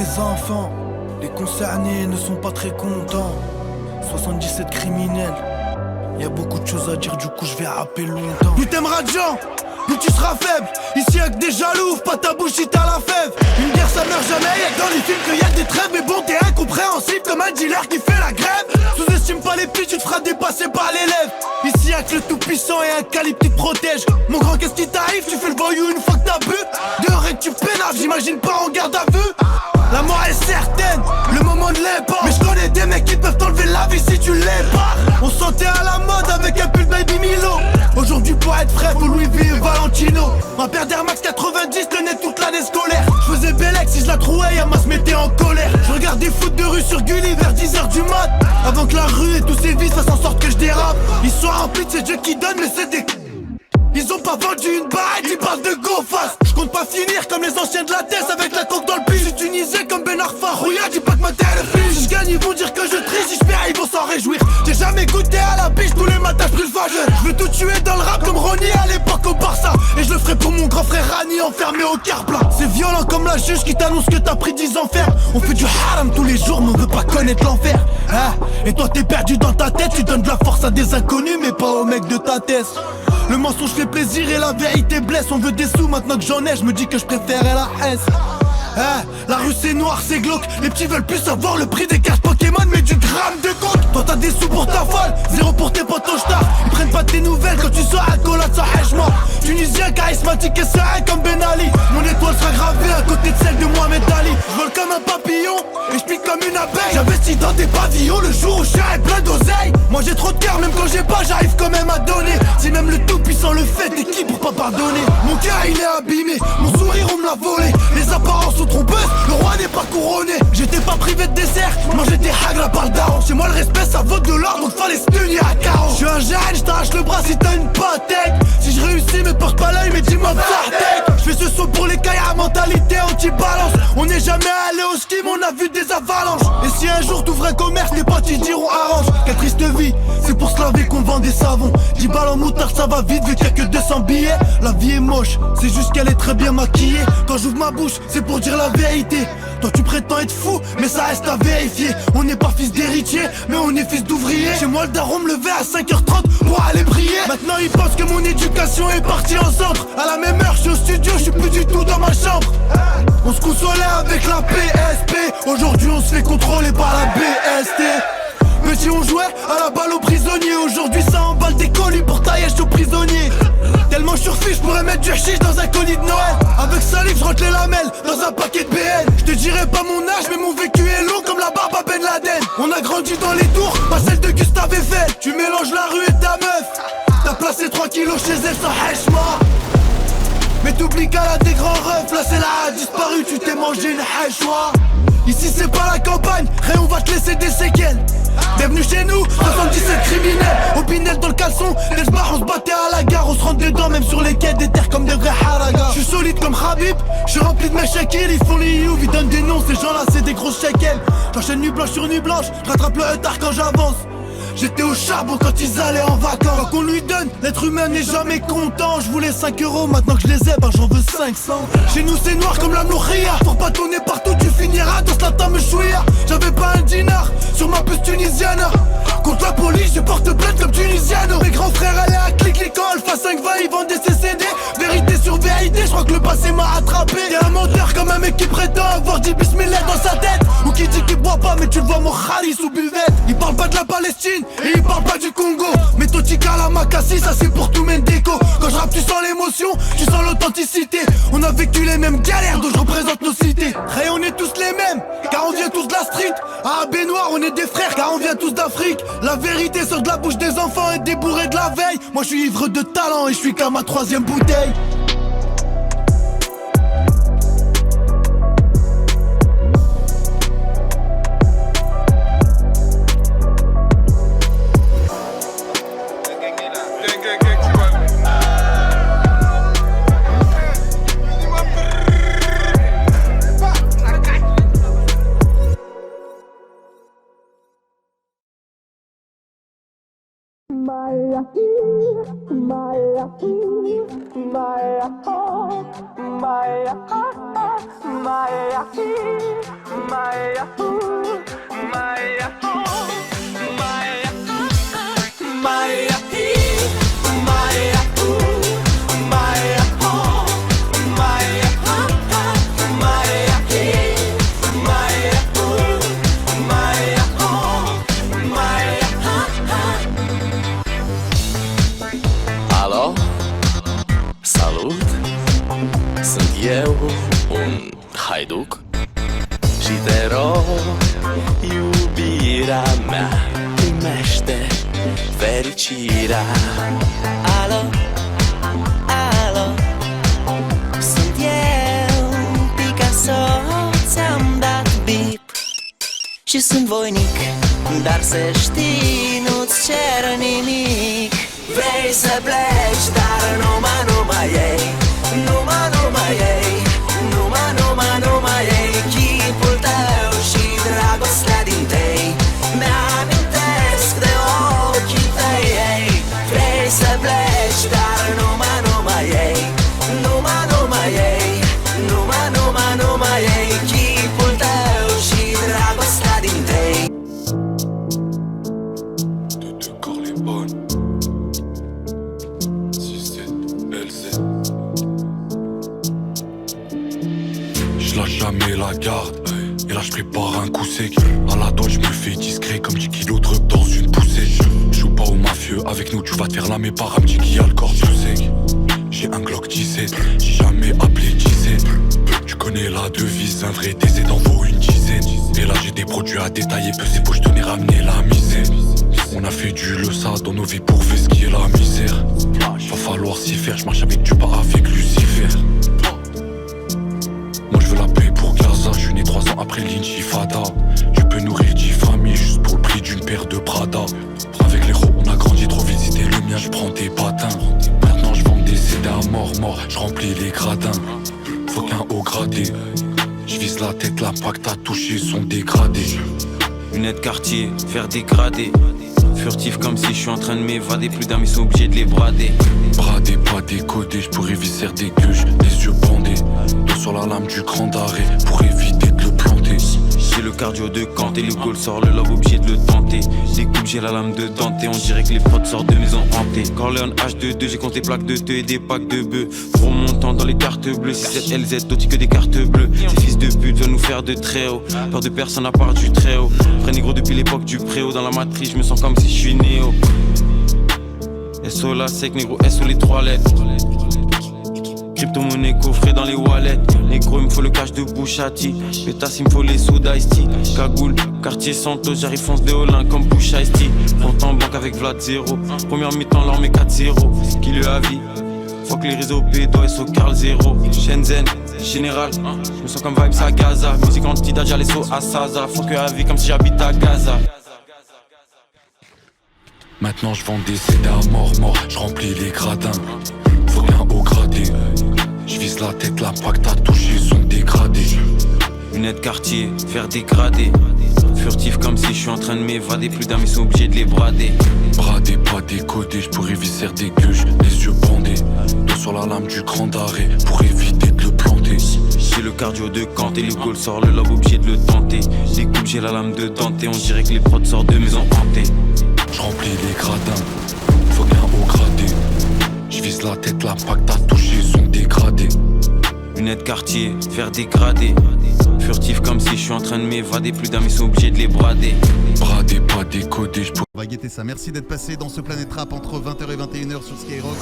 des enfants. Les concernés ne sont pas très contents. 77 criminels. Y'a beaucoup de choses à dire, du coup je vais rapper longtemps. Plus t'aimeras de gens, plus tu seras faible. Ici y'a que des jaloux, pas ta bouche si t'as la fève. Une guerre ça meurt jamais, y'a que dans les films qu'il y a des trêves. Mais bon t'es incompréhensible comme un dealer qui fait la grève. Sous-estime pas les petits, tu te feras dépasser par l'élève. Ici y'a que le tout puissant et un calibre qui te protège. Mon grand qu'est-ce qui t'arrive, tu fais le voyou une fois que t'as bu. Dehors et que tu pénaves, j'imagine pas en garde à vue. La mort est certaine, le moment ne l'est pas. Mais je connais des mecs qui peuvent t'enlever la vie si tu l'es pas. On sentait à la mode avec un pull Baby Milo. Aujourd'hui pour être frais faut Louis V et Valentino. Ma paire d'Air Max 90 tenait toute l'année scolaire. Je faisais Bellec si je la trouvais, Yama se mettait en colère. Je regardais foot de rue sur Gulli vers 10h du mat. Avant que la rue et tous ses vices fassent en sorte que je dérape. Ils sont remplis de ces dieux qui donnent mais c'est des... Ils ont pas vendu une barrette, ils parlent de go fast. Je compte pas finir comme les anciens de la tête avec la coque dans le pif. Je suis tunisé comme Ben Arfa, Rouya, dis pas que ma terre est fille. Si je gagne ils vont dire que je triche, si je perds ils vont s'en réjouir. J'ai jamais goûté à la biche, tous les matins je brûle fageur. Je veux tout tuer dans le rap comme Ronnie à l'époque au Barça. Et je le ferai pour mon grand frère Rani enfermé au Carbla. C'est violent comme la juge qui t'annonce que t'as pris 10 ans ferme. On fait du haram tous les jours mais on veut pas connaître l'enfer hein. Et toi t'es perdu dans ta tête, tu donnes de la force à des inconnus mais pas aux mecs de ta tête. Le mensonge fait plaisir et la vérité blesse. On veut des sous maintenant que j'en ai, je me dis que je préférais la S. Hein, la rue c'est noir, c'est glauque. Les petits veulent plus savoir le prix des cartes Pokémon mais du gramme de coke. Toi t'as des sous pour ta folle, zéro pour tes potes au star. Ils prennent pas tes nouvelles quand tu sors accolade sans hèchement. Tunisien charismatique et serein comme Ben Ali. Mon étoile sera gravée à côté de celle de Mohamed Ali. Je vole comme un papillon et je pique comme une abeille. J'investis dans des pavillons le jour où je serai plein d'oseille. Moi j'ai trop de cœur, même quand j'ai pas j'arrive quand même à donner. Si même le tout puissant le fait, t'es qui pour pas pardonner? Mon cœur il est abîmé, mon sourire on me l'a volé. Les apparences sont trompeuses, le roi n'est pas couronné. J'étais pas privé de dessert, mangeais des hagra par le daron. Chez moi le respect ça vaut de l'or, donc fallait se tenir à carreau. Je suis un gène, je t'arrache le bras si t'as une patek. Si je réussis me porte pas l'œil mais dis-moi Bartek. Je fais ce son pour les caillards, mentalité anti-balance. On n'est jamais allé au ski mais on a vu des avalanches. Et si un jour t'ouvres un commerce, les potes ils diront arrange. Quelle triste vie, c'est pour se laver qu'on vend des savons. 10 balles en moutarde ça va vite vu qu'il y a que 200 billets. La vie est moche, c'est juste qu'elle est très bien maquillée. Quand j'ouvre ma bouche, c'est pour dire la vérité. Toi tu prétends être fou, mais ça reste à vérifier. On n'est pas fils d'héritier, mais on est fils d'ouvrier. Chez moi le daron me levait à 5h30 pour aller prier. Maintenant il pense que mon éducation est partie en centre. À la même heure je suis au studio, je suis plus du tout dans ma chambre. On se consolait avec la PSP. Aujourd'hui on se fait contrôler par la BST. Petit on jouait à la balle aux prisonniers. Aujourd'hui ça emballe des colis pour tailler aux prisonniers. Tellement je surfis, je pourrais mettre du chiche dans un colis de Noël. Avec salive, je rentre les lamelles dans un paquet de BN. Je te dirai pas mon âge, mais mon vécu est long comme la barbe à Ben Laden. On a grandi dans les tours, pas celle de Gustave Eiffel. Tu mélanges la rue et ta meuf. T'as placé 3 kilos chez elle sans hèchement. Mais t'oublies qu'elle a des grands refs. Là c'est là a disparu, tu t'es mangé une hèchois. Ici c'est pas la campagne, rien on va te laisser des séquelles. Bienvenue chez nous, 77 criminels. Au Pinel dans le caleçon, les barres on se battait à la gare. On se rentre dedans même sur les quais des terres comme des vrais haragas. Je suis solide comme Habib, je suis rempli de mes shekels. Ils font les you, ils donnent des noms, ces gens là c'est des grosses shekels. J'enchaîne nuit blanche sur nuit blanche, je rattrape le retard quand j'avance. J'étais au charbon quand ils allaient en vacances. Quand on lui donne, l'être humain n'est jamais content. Je voulais 5 euros, maintenant que je les ai, ben j'en veux 500. Chez nous c'est noir comme la Nouria. Pour pas tourner partout, tu finiras dans ce me chouïa. J'avais pas un dinar sur ma puce tunisienne. Contre la police, je porte plainte comme tunisienne. Mes grands frères allaient à clic quand Alpha 5 va, ils vendaient ses CD. Vérité sur vérité, je crois que le passé m'a attrapé. T'es un menteur comme un mec qui prétend avoir 10 bismillah dans sa tête. Ou qui dit qu'il boit pas mais tu le vois mon khalis sous buvette. Il parle pas de la Palestine et il parle pas du Congo. Mais Totika la Makassi, ça c'est pour tout Mendeko. Quand je rappe tu sens l'émotion, tu sens l'authenticité. On a vécu les mêmes galères dont je représente nos cités. Et on est tous les mêmes, car on vient tous de la street. À Baignoire on est des frères, car on vient tous d'Afrique. La vérité sort de la bouche des enfants et des bourrés de la veille. Moi je suis ivre de talent et je suis qu'à ma 3e bouteille. te rog, iubirea mea, primește fericirea. Alo, alo, sunt eu, Picasso, ți-am dat bip și sunt voinic, dar să știi, nu-ți cer nimic. Vrei să pleci, dar numai ei, numai ei, numai ei, chipul tău și dragostea din tei mi-amintesc de ochii tăi, ei. Vrei să pleci, dar numai ei, numai ei, numai ei, chipul tău și dragostea din tei. Je lâche jamais la garde, et là je prépare un coup sec. À la doigt je me fais discret comme 10 kilos de rep dans une poussée. Joue pas au mafieux, avec nous tu vas te faire lamer par un petit qui a le corps tout sec. J'ai un Glock 17, j'ai jamais appelé 17. Tu connais la devise, un vrai décès d'en vaut une dizaine. Et là j'ai des produits à détailler, pesés pour je tenais ramener la misère. On a fait du leçon dans nos vies pour faire ce qui est la misère. Va falloir s'y faire, je marche avec du pas avec Lucifer. Je suis né 3 ans après l'intifada. Tu peux nourrir 10 familles juste pour le prix d'une paire de Prada. Avec les roues on a grandi trop vite, c'était le mien, je prends des patins. Maintenant je vends des CD à mort, je remplis les gradins. Faut qu'un haut gradé, je vise la tête, l'impact à toucher sont dégradés. Lunettes quartier, faire dégrader. Furtif comme si je suis en train de m'évader. Plus d'un, ils sont obligés de les brader. Bradé, pas décodé, je pourrais visser des gueuches, les yeux bandés. Dos sur la lame du grand arrêt pour éviter de le planter. J'ai le cardio de Kanté, le goal sort, le lobe obligé de le tenter. Découpe, j'ai la lame de Dante, on dirait que les potes sortent de maison hantée. Corleone H22, j'ai compté plaques de te et des packs de bœufs. Remontant dans les cartes bleues, 67 LZ, d'autres que des cartes bleues. Ces fils de pute veulent nous faire de très haut. Peur de personne à part du très haut. Vrai négro depuis l'époque du préau. Dans la matrice, je me sens comme si je suis néo. SO la sec, négro, SO les 3 lettres. Crypto-monnaie coffrée dans les wallets. Négro, il me faut le cash de Bouchati. Pétasse, il me faut les sous d'Ice-T. Cagoule, quartier Santos, j'arrive fonce des Olin comme Bush Ice-T. Compte en banque avec Vlad 0. Première mi-temps, leur met 4-0. Qui le avis? Faut que les réseaux pédos, SO Carl 0. Shenzhen, Général, je me sens comme vibes à Gaza. Musique anti-dad, j'allais saut à Saza. Faut que avis comme si j'habite à Gaza. Maintenant je vends des CD à mort, je remplis les gradins. Faut qu'un haut gradé, je vise la tête, l'impact à toucher sont dégradés. Lunettes quartier, faire dégrader. Furtif comme si je suis en train de m'évader. Plus d'un, ils sont obligés de les brader. Bradé, pas décodé, je pourrais visser des gueuches, les yeux bandés. Dos sur la lame du grand arrêt pour éviter de le planter. J'ai le cardio de Kanté, le goal sort, le lobe obligé de le tenter. Découpe, j'ai la lame de Dante, on dirait que les prods sortent de maison hantée. Je remplis les gradins, faut qu'un haut gradé. Je vise la tête, l'impact à toucher sont dégradés. Lunettes quartier, faire dégrader. Furtif comme si je suis en train de m'évader. Plus d'un, ils sont obligés de les brader. Bradé, pas décodé, On va guetter ça. Merci d'être passé dans ce Planète Rap entre 20h et 21h sur Skyrock.